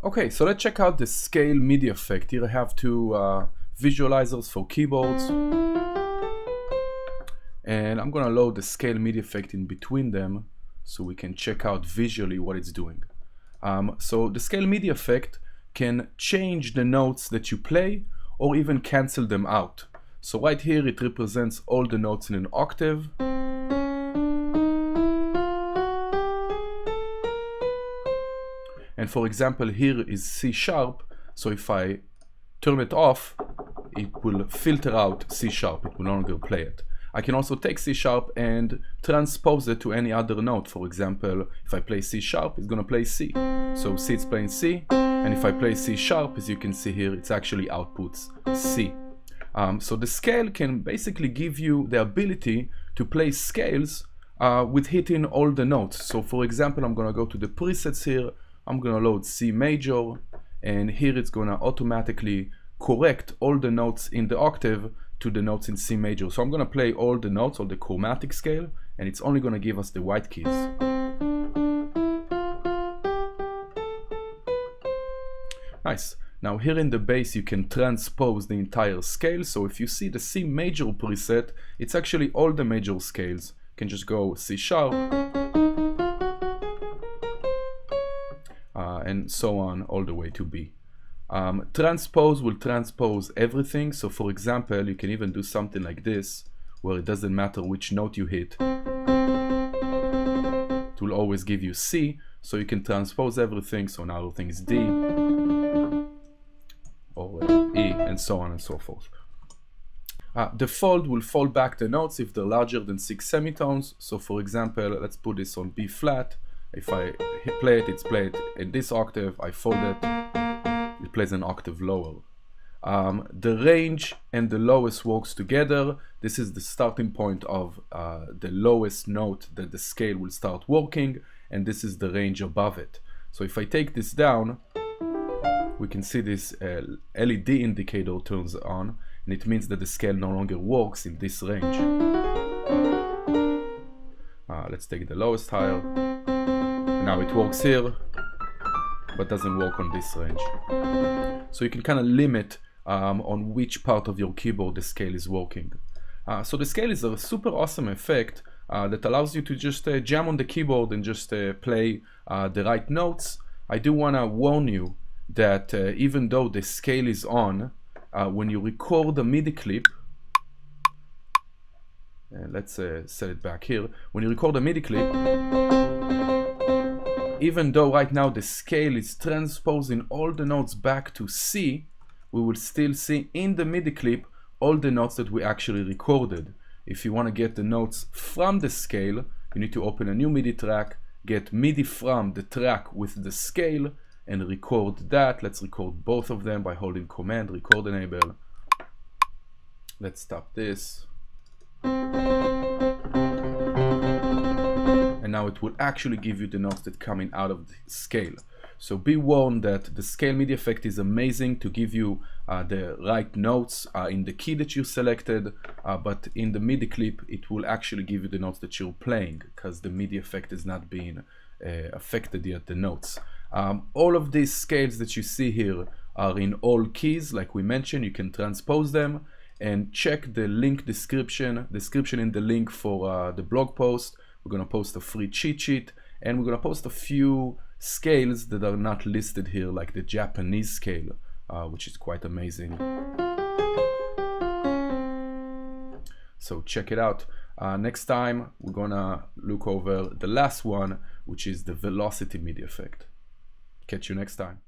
Okay, so let's check out the scale MIDI effect. Here I have two visualizers for keyboards, and I'm gonna load the scale MIDI effect in between them so we can check out visually what it's doing. So the scale MIDI effect can change the notes that you play or even cancel them out. So right here it represents all the notes in an octave. And for example, here is C sharp, so if I turn it off, it will filter out C sharp, it will no longer play it. I can also take C sharp and transpose it to any other note. For example, if I play C sharp, it's gonna play C. So C, it's playing C, and if I play C sharp, as you can see here, it's actually outputs C. So the scale can basically give you the ability to play scales with hitting all the notes. So for example, I'm gonna go to the presets here, I'm gonna load C major, and here it's gonna automatically correct all the notes in the octave to the notes in C major. So I'm gonna play all the notes, all the chromatic scale, and it's only gonna give us the white keys. Nice. Now here in the bass you can transpose the entire scale. So if you see the C major preset, it's actually all the major scales. You can just go C sharp, and so on all the way to B. Transpose will transpose everything. So for example, you can even do something like this, where it doesn't matter which note you hit, it will always give you C, so you can transpose everything. So now everything is D or E, and so on and so forth. The fold will fold back the notes if they're larger than 6 semitones. So for example, let's put this on B flat. If I play it, it's played in this octave. I fold it, it plays an octave lower. The range and the lowest works together. This is the starting point of the lowest note that the scale will start working, and this is the range above it. So if I take this down, we can see this LED indicator turns on, and it means that the scale no longer works in this range. Let's take the lowest higher. Now it works here, but doesn't work on this range. So you can kind of limit on which part of your keyboard the scale is working. So the scale is a super awesome effect that allows you to just jam on the keyboard and just play the right notes. I do want to warn you that even though the scale is on, when you record a MIDI clip, and let's set it back here, when you record a MIDI clip, even though right now the scale is transposing all the notes back to C, we will still see in the MIDI clip all the notes that we actually recorded. If you want to get the notes from the scale, you need to open a new MIDI track, get MIDI from the track with the scale, and record that. Let's record both of them by holding Command, Record Enable. Let's stop this. And now it will actually give you the notes that coming out of the scale. So be warned that the scale MIDI effect is amazing to give you the right notes in the key that you selected, but in the MIDI clip it will actually give you the notes that you're playing, because the MIDI effect is not being affected yet, the notes. All of these scales that you see here are in all keys, like we mentioned. You can transpose them, and check the link description in the link for the blog post. We're going to post a free cheat sheet, and we're going to post a few scales that are not listed here, like the Japanese scale, which is quite amazing. So check it out. Next time, we're going to look over the last one, which is the velocity MIDI effect. Catch you next time.